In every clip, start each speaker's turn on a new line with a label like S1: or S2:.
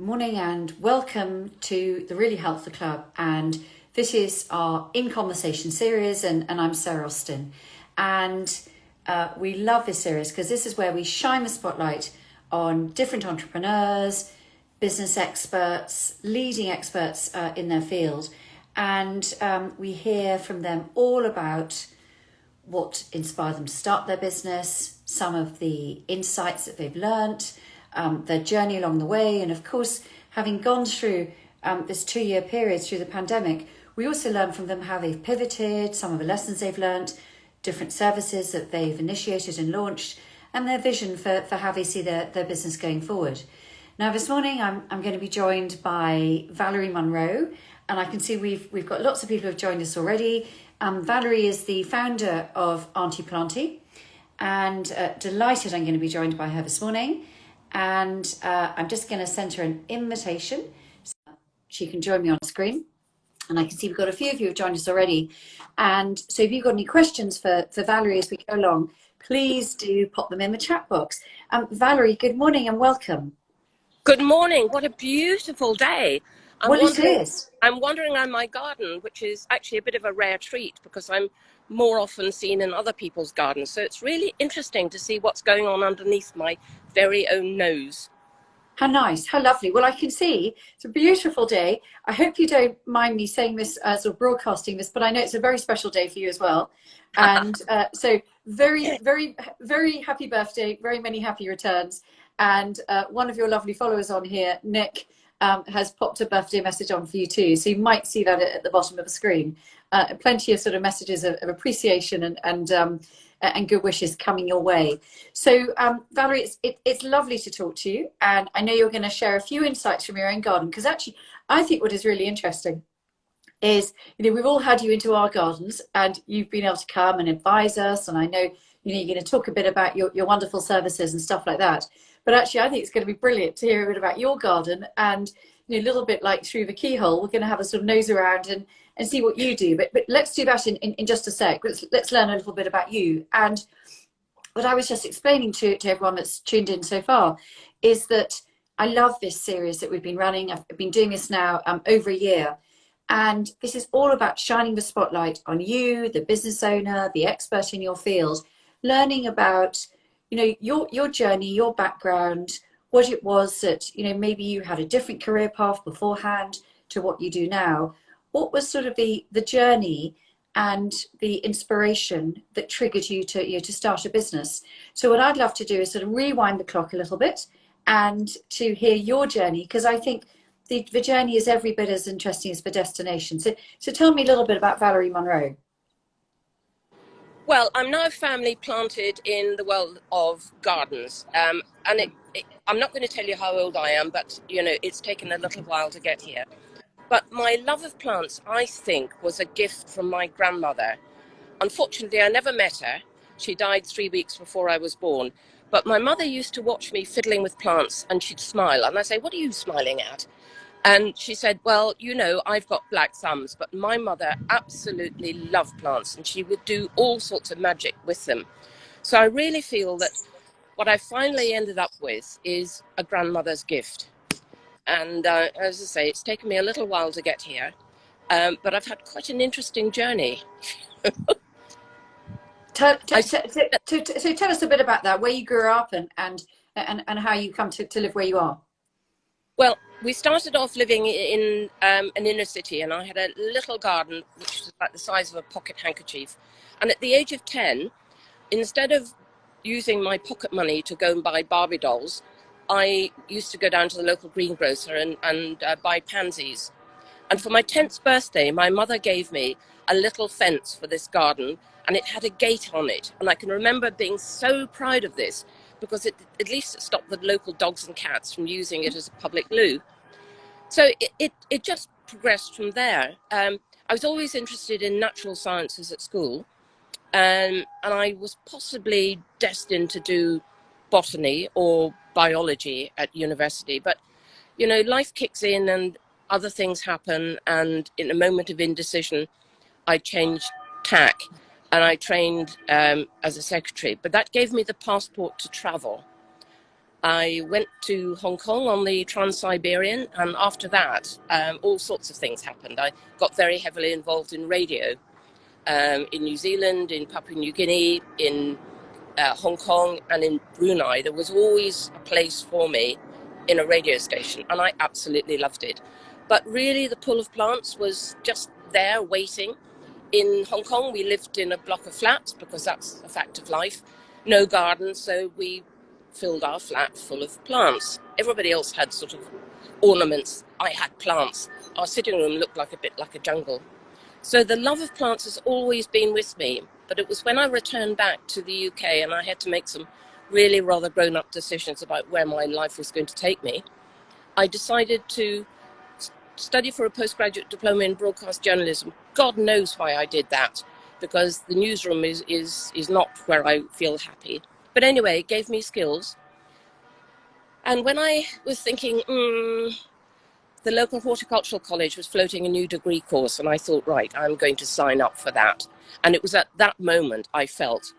S1: Morning and welcome to the Really Helpful Club, and this is our In Conversation series, and I'm Sarah Austin, and we love this series because this is where we shine the spotlight on different entrepreneurs, business experts, leading experts in their field, and we hear from them all about what inspired them to start their business, some of the insights that they've learnt, their journey along the way. And of course, having gone through this 2-year period through the pandemic, we also learn from them how they've pivoted, some of the lessons they've learnt, different services that they've initiated and launched, and their vision for how they see their business going forward. Now, this morning, I'm going to be joined by Valerie Munro, and I can see we've got lots of people who have joined us already. Valerie is the founder of Auntie Planty, and delighted I'm going to be joined by her this morning. And I'm just going to send her an invitation so she can join me on screen. And I can see we've got a few of you who have joined us already. And so if you've got any questions for Valerie as we go along, please do pop them in the chat box. Valerie, good morning and welcome.
S2: Good morning. What a beautiful day.
S1: It is.
S2: I'm wandering around my garden, which is actually a bit of a rare treat because I'm more often seen in other people's gardens. So it's really interesting to see what's going on underneath my very own nose.
S1: How nice, how lovely. Well, I can see it's a beautiful day. I hope you don't mind me saying this or broadcasting this, but I know it's a very special day for you as well. And so very, very, very happy birthday, very many happy returns. And one of your lovely followers on here, Nick, has popped a birthday message on for you too. So you might see that at the bottom of the screen. Plenty of sort of messages of appreciation and good wishes coming your way. So Valerie, it's lovely to talk to you. And I know you're going to share a few insights from your own garden, because actually I think what is really interesting is, we've all had you into our gardens and you've been able to come and advise us. And I know, you're going to talk a bit about your wonderful services and stuff like that. But actually, I think it's going to be brilliant to hear a bit about your garden, and a little bit like through the keyhole, we're going to have a sort of nose around and see what you do. But let's do that in just a sec. Let's learn a little bit about you. And what I was just explaining to everyone that's tuned in so far is that I love this series that we've been running. I've been doing this now over a year. And this is all about shining the spotlight on you, the business owner, the expert in your field, learning about your journey, your background, what it was that, maybe you had a different career path beforehand to what you do now. What was sort of the journey and the inspiration that triggered you to start a business? So what I'd love to do is sort of rewind the clock a little bit and to hear your journey, because I think the journey is every bit as interesting as the destination. So tell me a little bit about Valerie Munro.
S2: Well, I'm now firmly planted in the world of gardens. And I'm not going to tell you how old I am, but, it's taken a little while to get here. But my love of plants, I think, was a gift from my grandmother. Unfortunately, I never met her. She died 3 weeks before I was born. But my mother used to watch me fiddling with plants, and she'd smile. And I'd say, "What are you smiling at?" And she said, "Well, I've got black thumbs," but my mother absolutely loved plants, and she would do all sorts of magic with them. So I really feel that what I finally ended up with is a grandmother's gift. And as I say, it's taken me a little while to get here, but I've had quite an interesting journey.
S1: So tell us a bit about that, where you grew up and how you come to live where you are.
S2: Well, we started off living in an inner city, and I had a little garden which was about the size of a pocket handkerchief. And at the age of 10, instead of using my pocket money to go and buy Barbie dolls, I used to go down to the local greengrocer and buy pansies. And for my 10th birthday, my mother gave me a little fence for this garden, and it had a gate on it. And I can remember being so proud of this, because at least it stopped the local dogs and cats from using it as a public loo. So it just progressed from there. I was always interested in natural sciences at school, and I was possibly destined to do botany or biology at university. But, life kicks in and other things happen, and in a moment of indecision, I changed tack. And I trained as a secretary, but that gave me the passport to travel. I went to Hong Kong on the Trans-Siberian, and after that, all sorts of things happened. I got very heavily involved in radio in New Zealand, in Papua New Guinea, in Hong Kong, and in Brunei. There was always a place for me in a radio station, and I absolutely loved it. But really, the pull of plants was just there waiting. In Hong Kong, we lived in a block of flats because that's a fact of life. No garden, so we filled our flat full of plants. Everybody else had sort of ornaments. I had plants. Our sitting room looked like a bit like a jungle. So the love of plants has always been with me, but it was when I returned back to the UK and I had to make some really rather grown-up decisions about where my life was going to take me, I decided to study for a postgraduate diploma in broadcast journalism. God knows why I did that, because the newsroom is not where I feel happy. But anyway, it gave me skills. And when I was thinking, the local horticultural college was floating a new degree course, and I thought, right, I'm going to sign up for that. And it was at that moment I felt,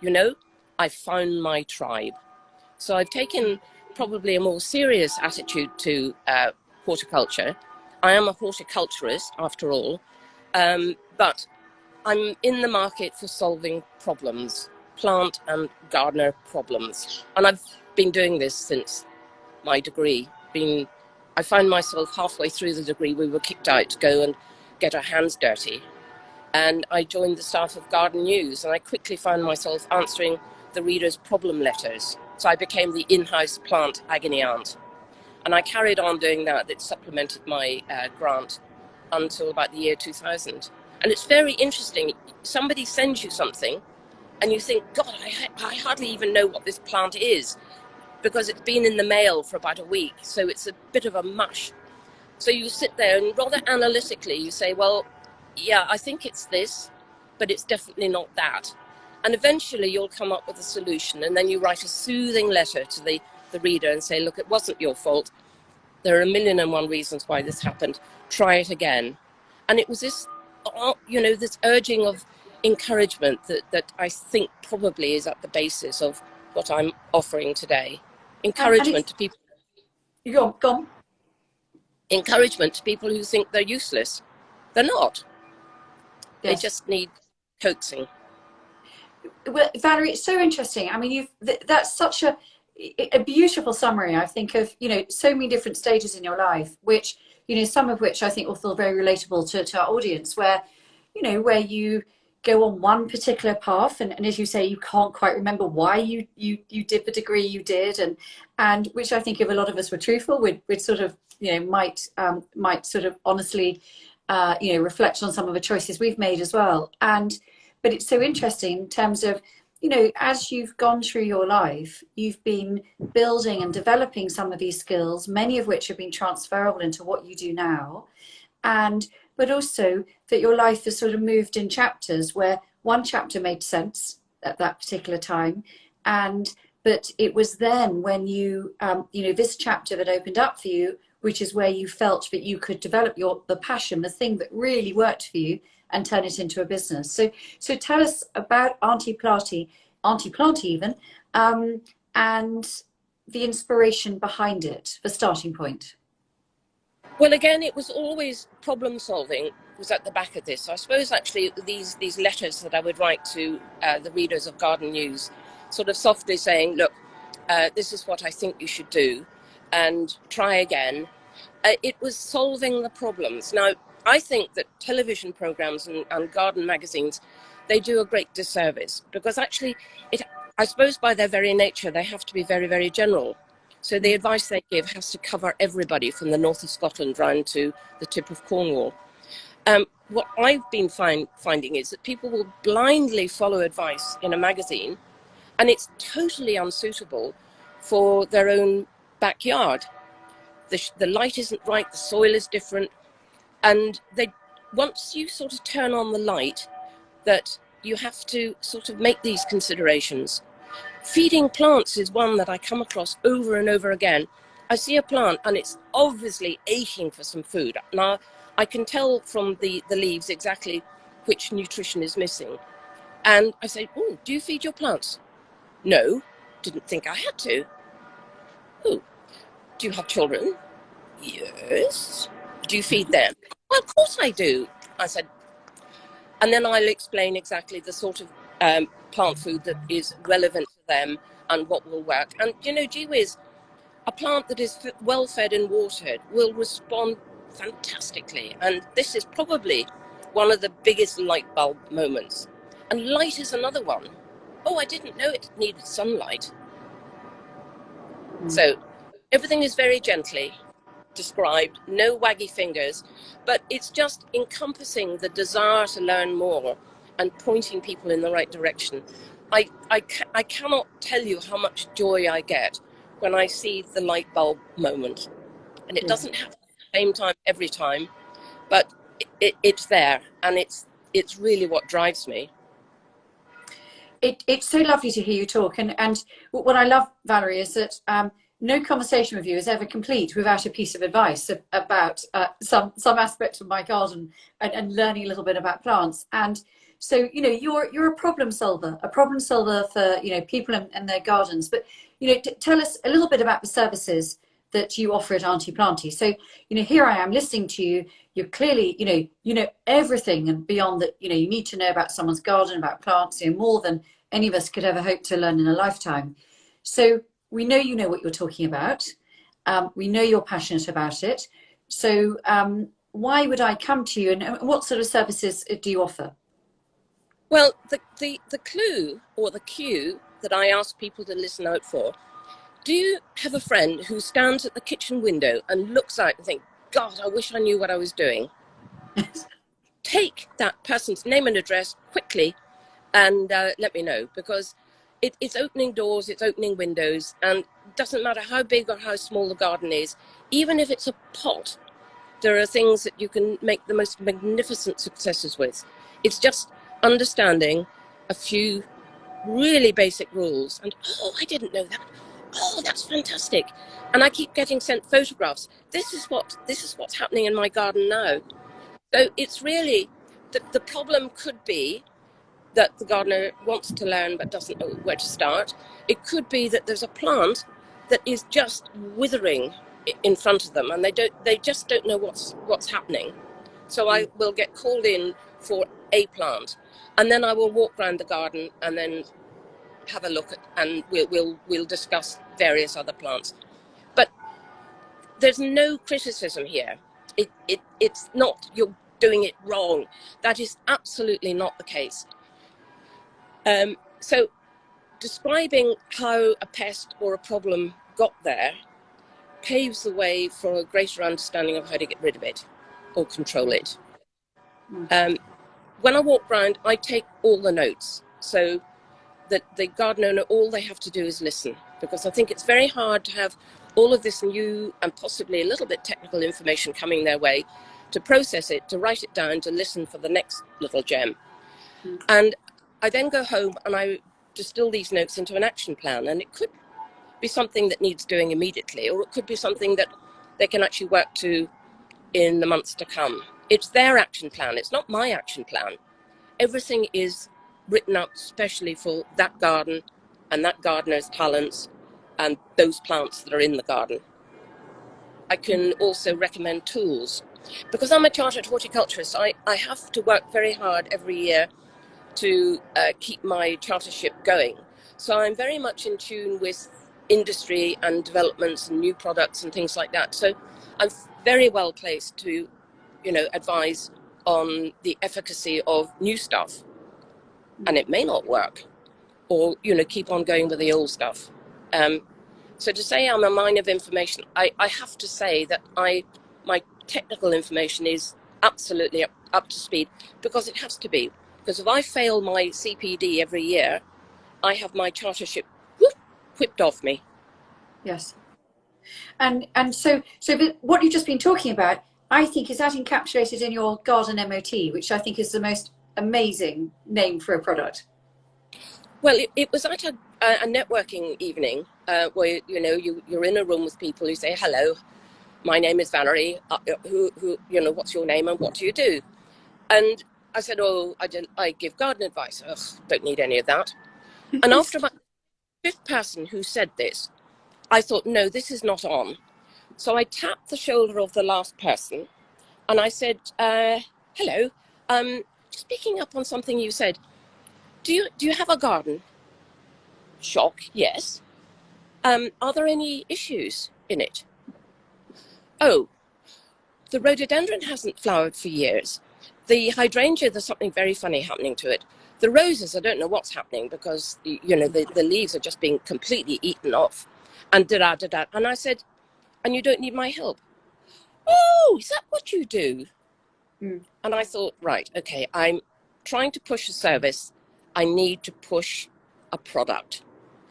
S2: I found my tribe. So I've taken probably a more serious attitude to horticulture. I am a horticulturist, after all, but I'm in the market for solving problems, plant and gardener problems. And I've been doing this since my degree. I found myself halfway through the degree, we were kicked out to go and get our hands dirty. And I joined the staff of Garden News, and I quickly found myself answering the readers' problem letters. So I became the in-house plant agony aunt. And I carried on doing that. It supplemented my grant until about the year 2000. And it's very interesting. Somebody sends you something and you think, God, I hardly even know what this plant is, because it's been in the mail for about a week. So it's a bit of a mush. So you sit there and rather analytically you say, well, yeah, I think it's this, but it's definitely not that. And eventually you'll come up with a solution, and then you write a soothing letter to the reader and say, look, it wasn't your fault. There are 1,000,001 reasons why this happened. Try it again. And it was this, this urging of encouragement that I think probably is at the basis of what I'm offering today. Encouragement to people.
S1: Go on.
S2: Encouragement to people who think they're useless. They're not. Yes. They just need coaxing.
S1: Well, Valerie, it's so interesting. I mean, that's such a beautiful summary, I think, of, so many different stages in your life, which, some of which I think will feel very relatable to our audience, where, where you go on one particular path, and as you say, you can't quite remember why you did the degree you did, and which I think if a lot of us were truthful, we'd sort of, might sort of honestly, reflect on some of the choices we've made as well. But it's so interesting in terms of, as you've gone through your life, you've been building and developing some of these skills, many of which have been transferable into what you do now. But also that your life has sort of moved in chapters where one chapter made sense at that particular time. But it was then when you, this chapter that opened up for you, which is where you felt that you could develop the passion, the thing that really worked for you, and turn it into a business. So tell us about Auntie Planty even, and the inspiration behind it, the starting point.
S2: Well, again, it was always problem solving was at the back of this. So I suppose actually these letters that I would write to the readers of Garden News, sort of softly saying, look, this is what I think you should do, and try again. It was solving the problems. Now, I think that television programs and garden magazines, they do a great disservice, because actually, I suppose by their very nature, they have to be very, very general. So the advice they give has to cover everybody from the north of Scotland round to the tip of Cornwall. What I've been finding is that people will blindly follow advice in a magazine, and it's totally unsuitable for their own backyard. The light isn't right, the soil is different, and once you sort of turn on the light, that you have to sort of make these considerations. Feeding plants is one that I come across over and over again. I see a plant and it's obviously aching for some food. Now, I can tell from the leaves exactly which nutrition is missing. And I say, oh, do you feed your plants? No, didn't think I had to. Oh, do you have children? Yes. Do you feed them? Well, of course I do. I said, and then I'll explain exactly the sort of plant food that is relevant to them and what will work. And, you know, gee whiz, a plant that is well fed and watered will respond fantastically. And this is probably one of the biggest light bulb moments. And light is another one. Oh, I didn't know it needed sunlight. So everything is very gently described, no waggy fingers, but it's just encompassing the desire to learn more and pointing people in the right direction. I cannot tell you how much joy I get when I see the light bulb moment. And it doesn't happen at the same time every time, but it's there, and it's really what drives me.
S1: It's so lovely to hear you talk, and what I love, Valerie, is that no conversation with you is ever complete without a piece of advice about some aspect of my garden and learning a little bit about plants. And so, you know, you're a problem solver for, you know, people and their gardens. But, you know, tell us a little bit about the services that you offer at Auntie Planty. So, you know, here I am listening to you. You're clearly, you know everything and beyond that. You know, you need to know about someone's garden, about plants, you know, more than any of us could ever hope to learn in a lifetime. So we know you know what you're talking about. We know you're passionate about it. So why would I come to you, and what sort of services do you offer?
S2: Well, the clue or the cue that I ask people to listen out for: do you have a friend who stands at the kitchen window and looks out and think, God, I wish I knew what I was doing? Take that person's name and address quickly and let me know, because it's opening doors, it's opening windows, and it doesn't matter how big or how small the garden is. Even if it's a pot, there are things that you can make the most magnificent successes with. It's just understanding a few really basic rules. And, oh, I didn't know that. Oh, that's fantastic. And I keep getting sent photographs. This is what's happening in my garden now. So it's really, the problem could be that the gardener wants to learn but doesn't know where to start. It could be that there's a plant that is just withering in front of them, and they just don't know what's happening. So I will get called in for a plant, and then I will walk around the garden and then have a look at, and we'll discuss various other plants. But there's no criticism here. It's not you're doing it wrong. That is absolutely not the case. So describing how a pest or a problem got there paves the way for a greater understanding of how to get rid of it or control it. When I walk around, I take all the notes, so that the garden owner, all they have to do is listen, because I think it's very hard to have all of this new and possibly a little bit technical information coming their way, to process it, to write it down, to listen for the next little gem. And I then go home and I distill these notes into an action plan, and it could be something that needs doing immediately, or it could be something that they can actually work to in the months to come. It's their action plan, it's not my action plan. Everything is written up specially for that garden and that gardener's talents and those plants that are in the garden. I can also recommend tools. Because I'm a chartered horticulturist, I have to work very hard every year to keep my chartership going. So I'm very much in tune with industry and developments and new products and things like that. So I'm very well placed to, advise on the efficacy of new stuff. And it may not work, or, keep on going with the old stuff. So to say I'm a mine of information, I have to say that my technical information is absolutely up to speed, because it has to be. Because if I fail my CPD every year, I have my chartership whipped off me.
S1: Yes. And so what you've just been talking about, I think, is that encapsulated in your garden MOT, which I think is the most amazing name for a product.
S2: Well, it was at a networking evening where, you're in a room with people who say, hello, my name is Valerie, who what's your name and what do you do? And I said, I give garden advice. Ugh, don't need any of that. And after about the fifth person who said this, I thought, no, this is not on. So I tapped the shoulder of the last person and I said, hello, just picking up on something you said. Do you have a garden? Shock, yes. Are there any issues in it? Oh, the rhododendron hasn't flowered for years. The hydrangea, there's something very funny happening to it. The roses, I don't know what's happening because, you know, the leaves are just being completely eaten off. And da-da. And I said, and you don't need my help. Oh, is that what you do? And I thought, right, okay, I'm trying to push a service. I need to push a product.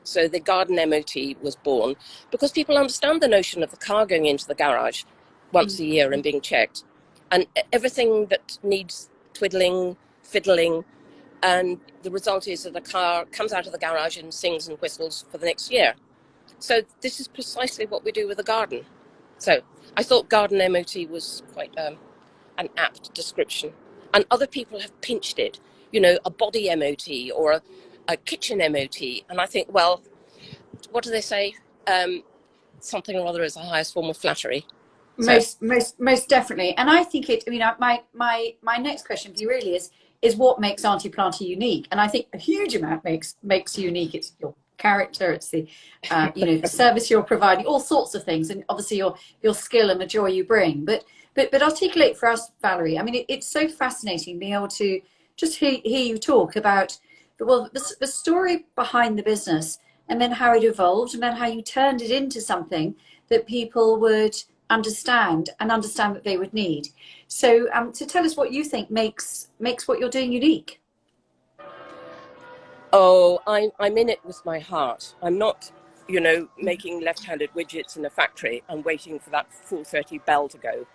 S2: So the garden MOT was born because people understand the notion of the car going into the garage once a year and being checked, and everything that needs twiddling, fiddling, and the result is that the car comes out of the garage and sings and whistles for the next year. So this is precisely what we do with the garden. So I thought garden MOT was quite an apt description, and other people have pinched it, you know, a body MOT or a kitchen MOT, and I think, well, what do they say? Something or other is the highest form of flattery.
S1: Most definitely. And I think it, I mean, my next question for you really is what makes Auntie Planty unique? And I think a huge amount makes you unique. It's your character, it's the you know, the service you're providing, all sorts of things, and obviously your skill and the joy you bring. But articulate for us, Valerie. I mean, it's so fascinating being able to just hear you talk about the story behind the business, and then how it evolved, and then how you turned it into something that people would understand that they would need. So tell us what you think makes what you're doing unique.
S2: Oh, I'm in it with my heart. I'm not, you know, making left-handed widgets in a factory and waiting for that 4:30 bell to go.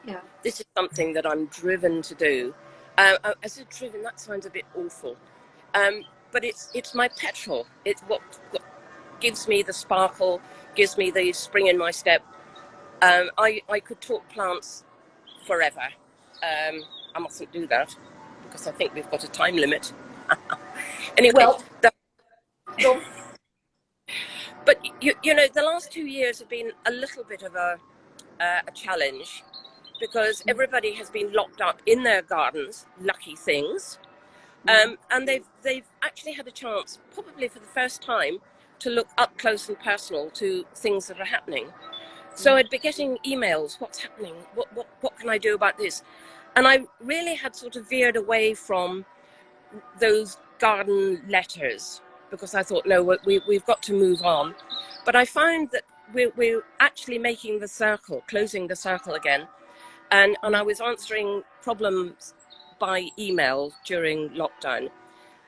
S1: Yeah.
S2: This is something that I'm driven to do. I said driven, that sounds a bit awful. But it's my petrol. It's what gives me the sparkle, gives me the spring in my step. I could talk plants forever. I mustn't do that because I think we've got a time limit. Anyway,
S1: well,
S2: but you know, the last 2 years have been a little bit of a challenge because everybody has been locked up in their gardens, lucky things, and they've actually had a chance, probably for the first time, to look up close and personal to things that are happening. So I'd be getting emails, what's happening? What can I do about this? And I really had sort of veered away from those garden letters because I thought, no, we've got to move on. But I found that we're actually making the circle, closing the circle again. And I was answering problems by email during lockdown.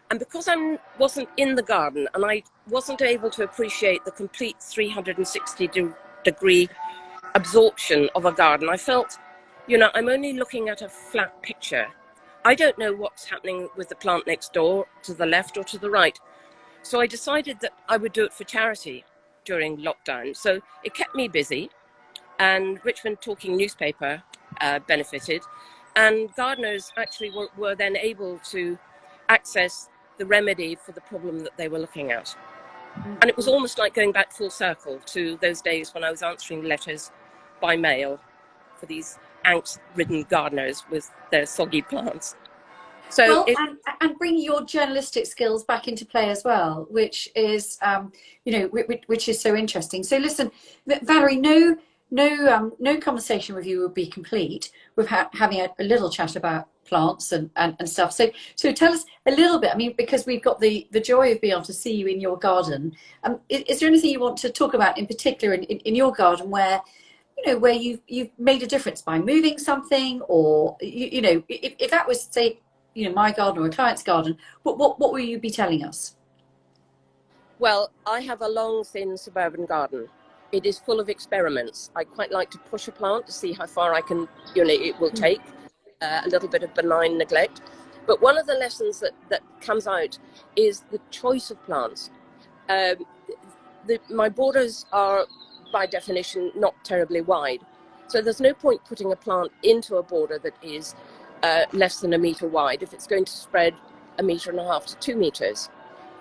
S2: And because I wasn't in the garden and I wasn't able to appreciate the complete 360-degree absorption of a garden, I felt, you know, I'm only looking at a flat picture. I don't know what's happening with the plant next door, to the left or to the right. So I decided that I would do it for charity during lockdown. So it kept me busy, and Richmond Talking newspaper benefited, and gardeners actually were then able to access the remedy for the problem that they were looking at. And it was almost like going back full circle to those days when I was answering letters by mail for these angst-ridden gardeners with their soggy plants. So
S1: and bring your journalistic skills back into play as well, which is you know, which is so interesting. So listen, Valerie, no conversation with you would be complete without having a little chat about plants and stuff. So tell us a little bit. I mean, because we've got the joy of being able to see you in your garden. Is there anything you want to talk about in particular in your garden where, you know, where you've made a difference by moving something, or you know, if that was, say, you know, my garden or a client's garden, what will you be telling us?
S2: Well, I have a long, thin suburban garden. It is full of experiments. I quite like to push a plant to see how far I can, you know, it will take. A little bit of benign neglect. But one of the lessons that comes out is the choice of plants. My borders are, by definition, not terribly wide. So there's no point putting a plant into a border that is less than 1 meter wide if it's going to spread 1.5 to 2 meters.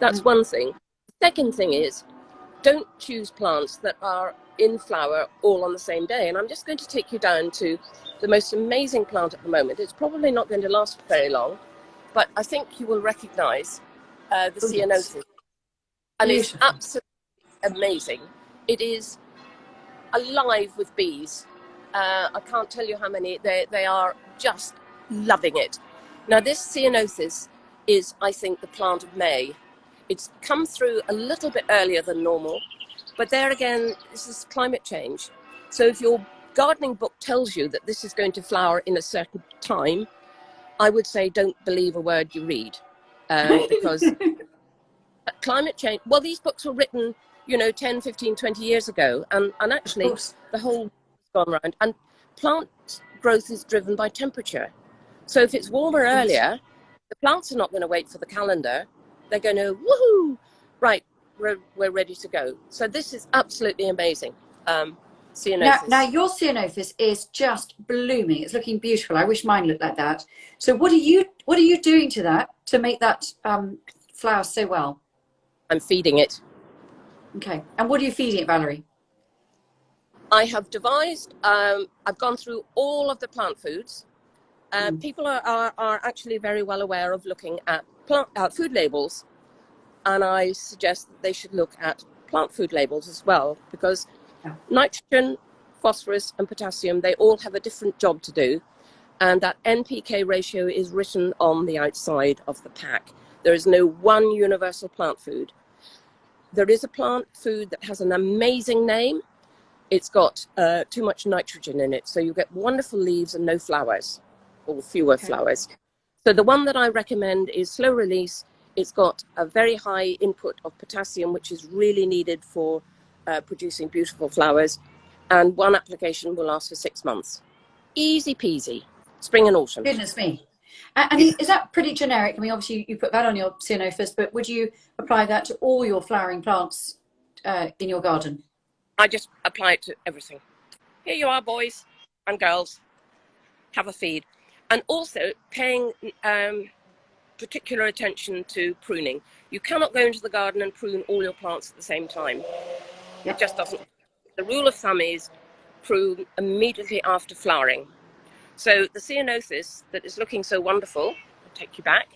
S2: That's one thing. The second thing is don't choose plants that are in flower all on the same day. And I'm just going to take you down to the most amazing plant at the moment. It's probably not going to last very long, but I think you will recognize the ceanothus. And it's absolutely amazing. It is alive with bees. I can't tell you how many. They are just loving it. Now, this ceanothus is, I think, the plant of May. It's come through a little bit earlier than normal, but there again, this is climate change. So if your gardening book tells you that this is going to flower in a certain time, I would say don't believe a word you read, because climate change, well, these books were written, 10, 15, 20 years ago, and actually the whole has gone around. And plant growth is driven by temperature. So if it's warmer earlier, the plants are not going to wait for the calendar. They're going to, woohoo, right, we're ready to go. So this is absolutely amazing. Ceanothus.
S1: Now your ceanothus is just blooming. It's looking beautiful. I wish mine looked like that. So what are you doing to that to make that flower so well?
S2: I'm feeding it.
S1: Okay. And what are you feeding it, Valerie?
S2: I have devised, I've gone through all of the plant foods. People are actually very well aware of looking at food labels, and I suggest that they should look at plant food labels as well, because nitrogen, phosphorus and potassium, they all have a different job to do, and that NPK ratio is written on the outside of the pack. There is no one universal plant food. There is a plant food that has an amazing name. It's got too much nitrogen in it, so you get wonderful leaves and no flowers, or fewer flowers. So the one that I recommend is slow release. It's got a very high input of potassium, which is really needed for producing beautiful flowers. And one application will last for 6 months. Easy peasy, spring and autumn.
S1: Goodness me. And is that pretty generic? I mean, obviously you put that on your ceanothus, but would you apply that to all your flowering plants in your garden?
S2: I just apply it to everything. Here you are, boys and girls. Have a feed. And also paying particular attention to pruning. You cannot go into the garden and prune all your plants at the same time. It just doesn't. The rule of thumb is prune immediately after flowering. So the ceanothus that is looking so wonderful, I'll take you back,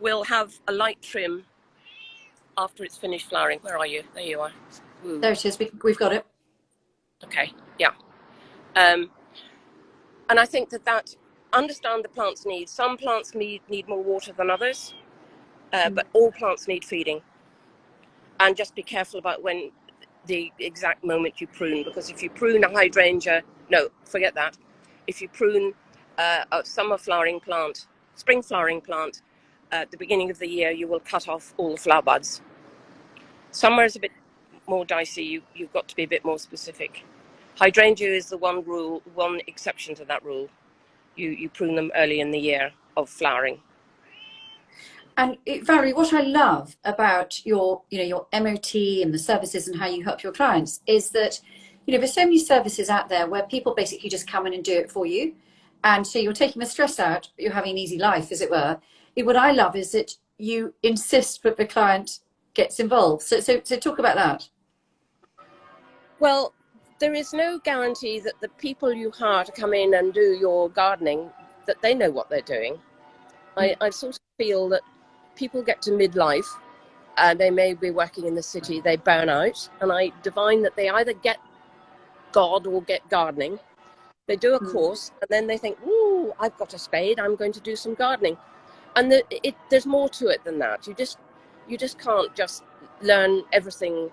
S2: will have a light trim after it's finished flowering. Where are you? There you are. Ooh.
S1: There it is. We've got it.
S2: Okay, yeah. And I think that understand the plant's needs. Some plants need more water than others, but all plants need feeding. And just be careful about when the exact moment you prune, because if you prune a hydrangea, no, forget that. If you prune a summer flowering plant, spring flowering plant, at the beginning of the year, you will cut off all the flower buds. Summer is a bit more dicey. You've got to be a bit more specific. Hydrangea is the one exception to that rule. You prune them early in the year of flowering.
S1: And Valerie, what I love about your MOT and the services and how you help your clients is that, there's so many services out there where people basically just come in and do it for you. And so you're taking the stress out, but you're having an easy life, as it were. What I love is that you insist that the client gets involved. So talk about that.
S2: Well, there is no guarantee that the people you hire to come in and do your gardening, that they know what they're doing. I sort of feel that people get to midlife and they may be working in the city, they burn out, and I divine that they either get God or get gardening. They do a course and then they think, ooh, I've got a spade, I'm going to do some gardening. And there's more to it than that. You just can't just learn everything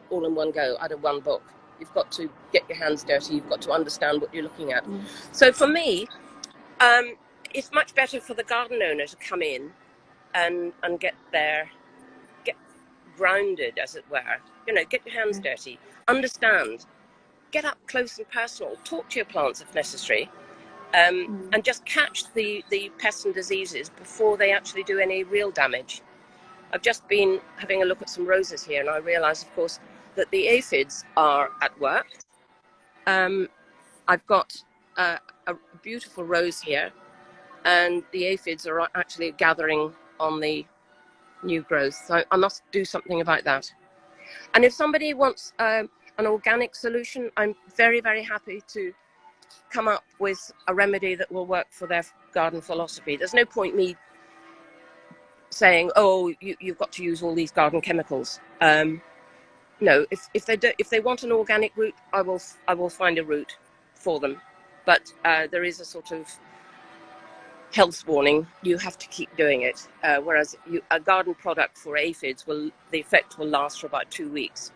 S2: all in one go out of one book. You've got to get your hands dirty. You've got to understand what you're looking at. So for me, it's much better for the garden owner to come in and get grounded, as it were. Get your hands dirty, understand, get up close and personal, talk to your plants if necessary, and just catch the pests and diseases before they actually do any real damage. I've just been having a look at some roses here, and I realise, of course, that the aphids are at work. I've got a beautiful rose here, and the aphids are actually gathering on the new growth. So I must do something about that. And if somebody wants an organic solution, I'm very, very happy to come up with a remedy that will work for their garden philosophy. There's no point me saying, oh, you've got to use all these garden chemicals. No, if they want an organic route, I will find a route for them. But there is a sort of health warning. You have to keep doing it. Whereas a garden product for aphids, the effect will last for about 2 weeks.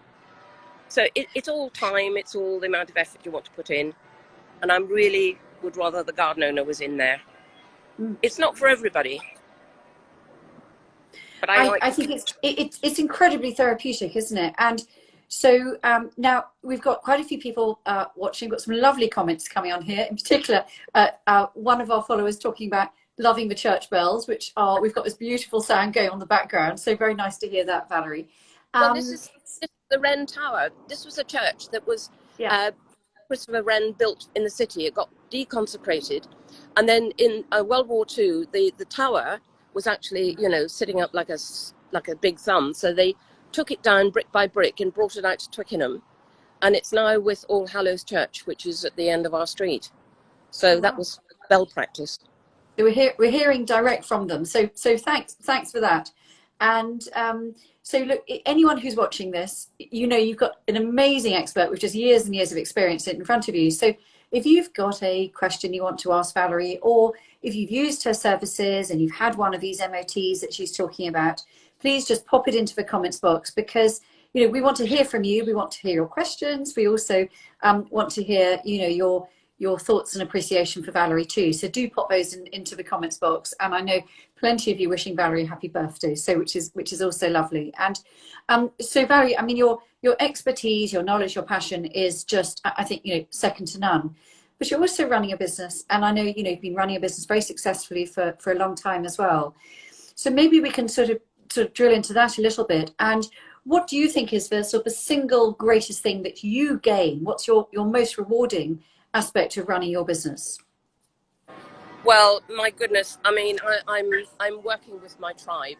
S2: So it's all time. It's all the amount of effort you want to put in. And I really would rather the garden owner was in there. It's not for everybody. But
S1: I think it's incredibly therapeutic, isn't it? And so now we've got quite a few people watching. Got some lovely comments coming on here. In particular, one of our followers talking about loving the church bells, which we've got this beautiful sound going on the background. So very nice to hear that, Valerie.
S2: Well, this is the Wren Tower. This was a church that was Christopher Wren built in the city. It got deconsecrated, and then in World War II, the tower was actually, sitting up like a big thumb. So they took it down brick by brick and brought it out to Twickenham, and it's now with All Hallows Church, which is at the end of our street. So that was bell practice.
S1: We're hearing direct from them. So thanks for that. And so look, anyone who's watching this, you've got an amazing expert with just years and years of experience in front of you. So if you've got a question you want to ask Valerie, or if you've used her services and you've had one of these MOTs that she's talking about, please just pop it into the comments box, because we want to hear from you. We want to hear your questions. We also want to hear your thoughts and appreciation for Valerie too. So do pop those into the comments box. And I know plenty of you wishing Valerie a happy birthday, so which is also lovely. And so Valerie, I mean, your expertise, your knowledge, your passion is just, I think, second to none. But you're also running a business, and I know you've been running a business very successfully for a long time as well. So maybe we can sort of drill into that a little bit. And what do you think is the sort of single greatest thing that you gain? What's your most rewarding aspect of running your business?
S2: Well, my goodness, I mean, I'm working with my tribe,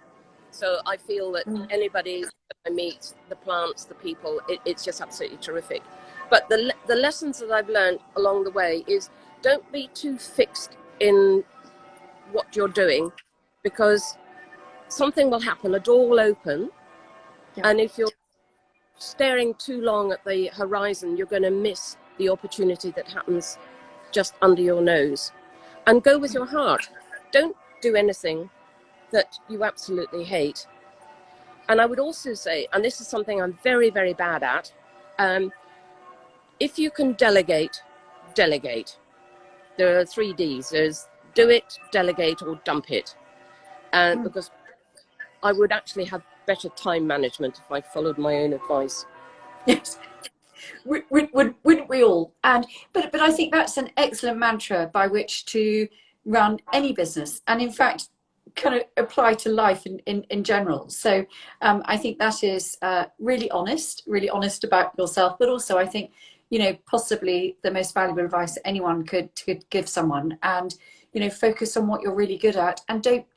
S2: so I feel that anybody that I meet, the plants, the people, it's just absolutely terrific. But the lessons that I've learned along the way is, don't be too fixed in what you're doing, because something will happen, a door will open, and if you're staring too long at the horizon, you're going to miss the opportunity that happens just under your nose. And go with your heart. Don't do anything that you absolutely hate. And I would also say, and this is something I'm very, very bad at, if you can delegate, delegate. There are 3 Ds. There's do it, delegate, or dump it. Because I would actually have better time management if I followed my own advice.
S1: Yes. Wouldn't we all? But I think that's an excellent mantra by which to run any business, and in fact kind of apply to life in general. So I think that is really honest about yourself, but also I think possibly the most valuable advice that anyone could give someone. And focus on what you're really good at, and don't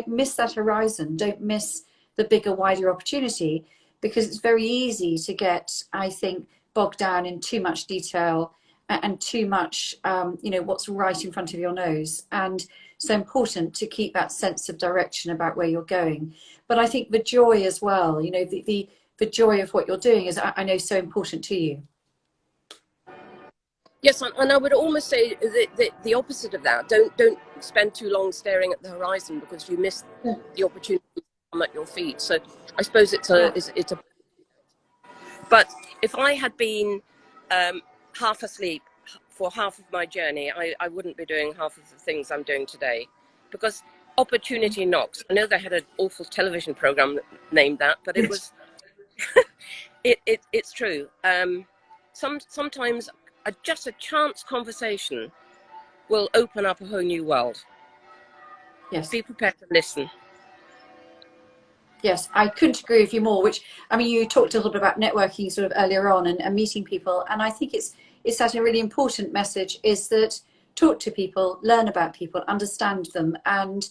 S1: miss that horizon, don't miss the bigger, wider opportunity, because it's very easy to get, I think, bogged down in too much detail and too much, what's right in front of your nose. And so important to keep that sense of direction about where you're going. But I think the joy as well, the joy of what you're doing is, I know, so important to you.
S2: Yes, and I would almost say the opposite of that. Don't spend too long staring at the horizon, because you miss the opportunity to come at your feet. So I suppose it's a. But if I had been half asleep for half of my journey, I wouldn't be doing half of the things I'm doing today, because opportunity knocks. I know they had an awful television program named that, but it was. It's true. Sometimes just a chance conversation will open up a whole new world.
S1: Yes. Be
S2: prepared to listen.
S1: Yes, I couldn't agree with you more. Which, I mean, you talked a little bit about networking sort of earlier on and meeting people, and I think it's such a really important message, is that talk to people, learn about people, understand them, and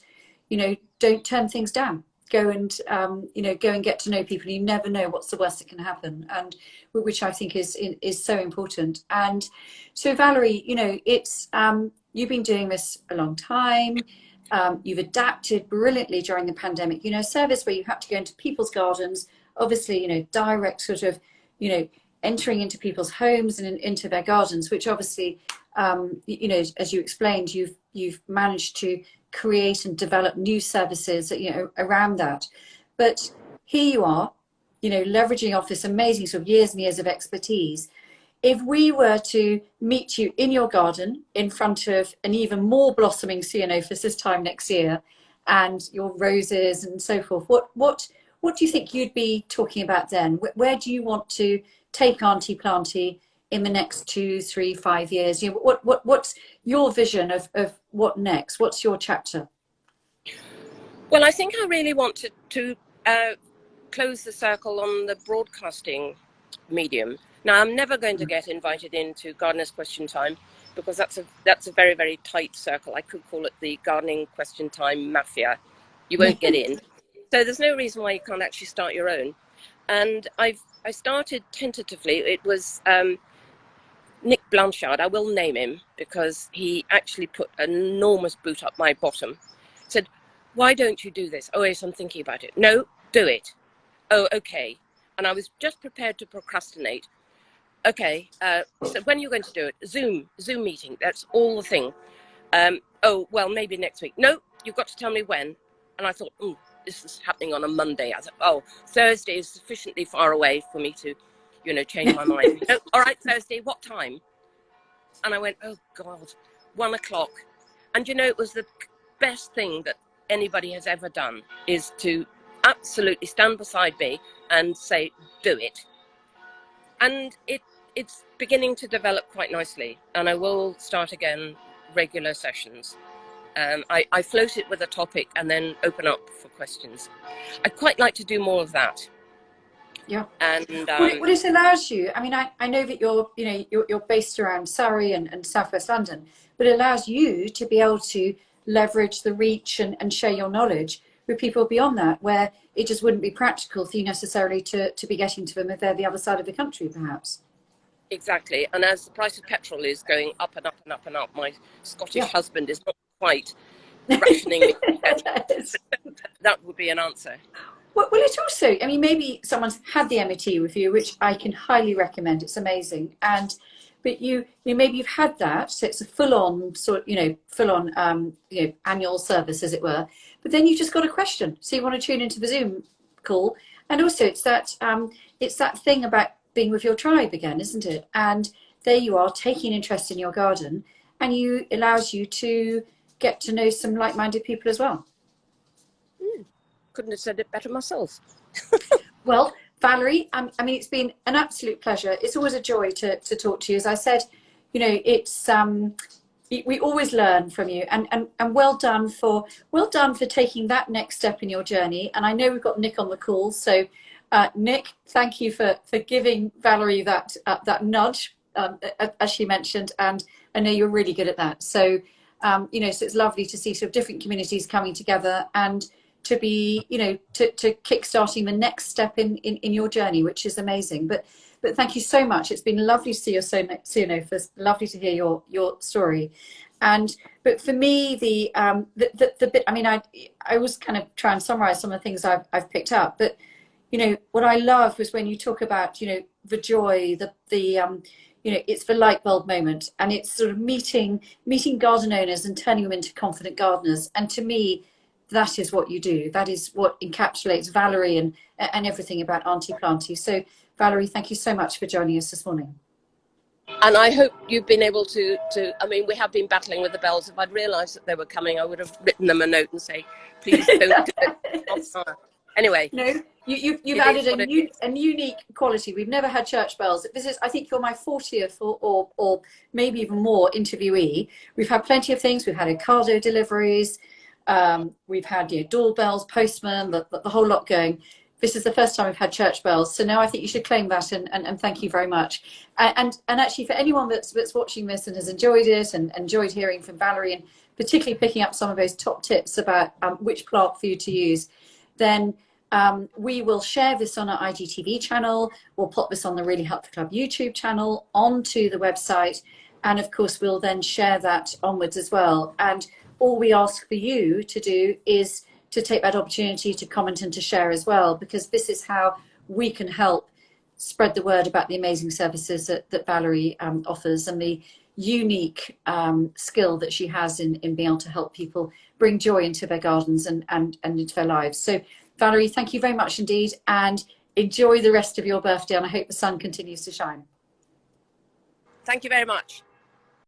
S1: don't turn things down. go and go and get to know people. You never know what's the worst that can happen, and which I think is so important. And so Valerie, it's you've been doing this a long time. You've adapted brilliantly during the pandemic. A service where you had to go into people's gardens, obviously, direct sort of, entering into people's homes and into their gardens, which obviously, as you explained, you've managed to create and develop new services, around that. But here you are, leveraging off this amazing sort of years and years of expertise. If we were to meet you in your garden in front of an even more blossoming ceanothus this time next year, and your roses and so forth, what do you think you'd be talking about then? Where do you want to take Auntie Planty in the next 2, 3, 5 years? What's your vision of what next? What's your chapter?
S2: Well, I think I really want to close the circle on the broadcasting medium. Now, I'm never going to get invited into Gardener's Question Time, because that's a very, very tight circle. I could call it the Gardening Question Time Mafia. You won't get in. So there's no reason why you can't actually start your own. And I started tentatively. It was Nick Blanchard. I will name him because he actually put an enormous boot up my bottom. Said, "Why don't you do this?" "Oh, yes, I'm thinking about it." "No, do it." "Oh, okay." And I was just prepared to procrastinate. "Okay, so when are you going to do it?" Zoom meeting, that's all the thing. "Oh, well, maybe next week." "No, you've got to tell me when." And I thought, this is happening on a Monday. I thought, Thursday is sufficiently far away for me to, change my mind. "No, all right, Thursday, what time?" And I went, oh God, 1 o'clock. And it was the best thing that anybody has ever done, is to absolutely stand beside me and say, do it. And it's beginning to develop quite nicely, and I will start again regular sessions. I float it with a topic and then open up for questions. I'd quite like to do more of that.
S1: Yeah.
S2: And
S1: well, it allows you. I mean, I know that you're based around Surrey and southwest London, but it allows you to be able to leverage the reach and share your knowledge with people beyond that, where it just wouldn't be practical for you necessarily to be getting to them if they're the other side of the country, perhaps.
S2: Exactly. And as the price of petrol is going up and up and up and up, my Scottish husband is not quite rationing me. That would be an answer.
S1: Well, it also, I mean, maybe someone's had the MET with you, which I can highly recommend. It's amazing. But maybe you've had that, so it's a full-on annual service, as it were. But then you've just got a question, so you want to tune into the Zoom call, and also it's that thing about being with your tribe again, isn't it? And there you are, taking interest in your garden, and allows you to get to know some like-minded people as well.
S2: Couldn't have said it better myself.
S1: Well, Valerie, I mean, it's been an absolute pleasure. It's always a joy to talk to you. As I said, it's we always learn from you, and well done for taking that next step in your journey. And I know we've got Nick on the call, so Nick, thank you for giving Valerie that nudge, as she mentioned, and I know you're really good at that. So so it's lovely to see sort of different communities coming together and to be, to kickstarting the next step in your journey, which is amazing. But thank you so much. It's been lovely to see your ceanothus, lovely to hear your story. But for me, the bit, I mean, I was kind of try and summarize some of the things I've picked up, but what I love was when you talk about, the joy, it's the light bulb moment, and it's sort of meeting garden owners and turning them into confident gardeners. And to me, that is what you do. That is what encapsulates Valerie and everything about Auntie Planty. So Valerie, thank you so much for joining us this morning.
S2: And I hope you've been able to, I mean, we have been battling with the bells. If I'd realised that they were coming, I would have written them a note and say, please don't do it. Anyway.
S1: No, you've added a unique quality. We've never had church bells. I think you're my 40th or maybe even more interviewee. We've had plenty of things. We've had Ocado deliveries. We've had doorbells, postman, the whole lot going. This is the first time we've had church bells. So now I think you should claim that and thank you very much. And actually, for anyone that's watching this and has enjoyed it and enjoyed hearing from Valerie, and particularly picking up some of those top tips about which plant for you to use, then we will share this on our IGTV channel. We'll put this on the Really Helpful Club YouTube channel, onto the website, and of course we'll then share that onwards as well. And all we ask for you to do is to take that opportunity to comment and to share as well, because this is how we can help spread the word about the amazing services that Valerie offers, and the unique skill that she has in being able to help people bring joy into their gardens and into their lives. So Valerie, thank you very much indeed, and enjoy the rest of your birthday, and I hope the sun continues to shine.
S2: Thank you very much.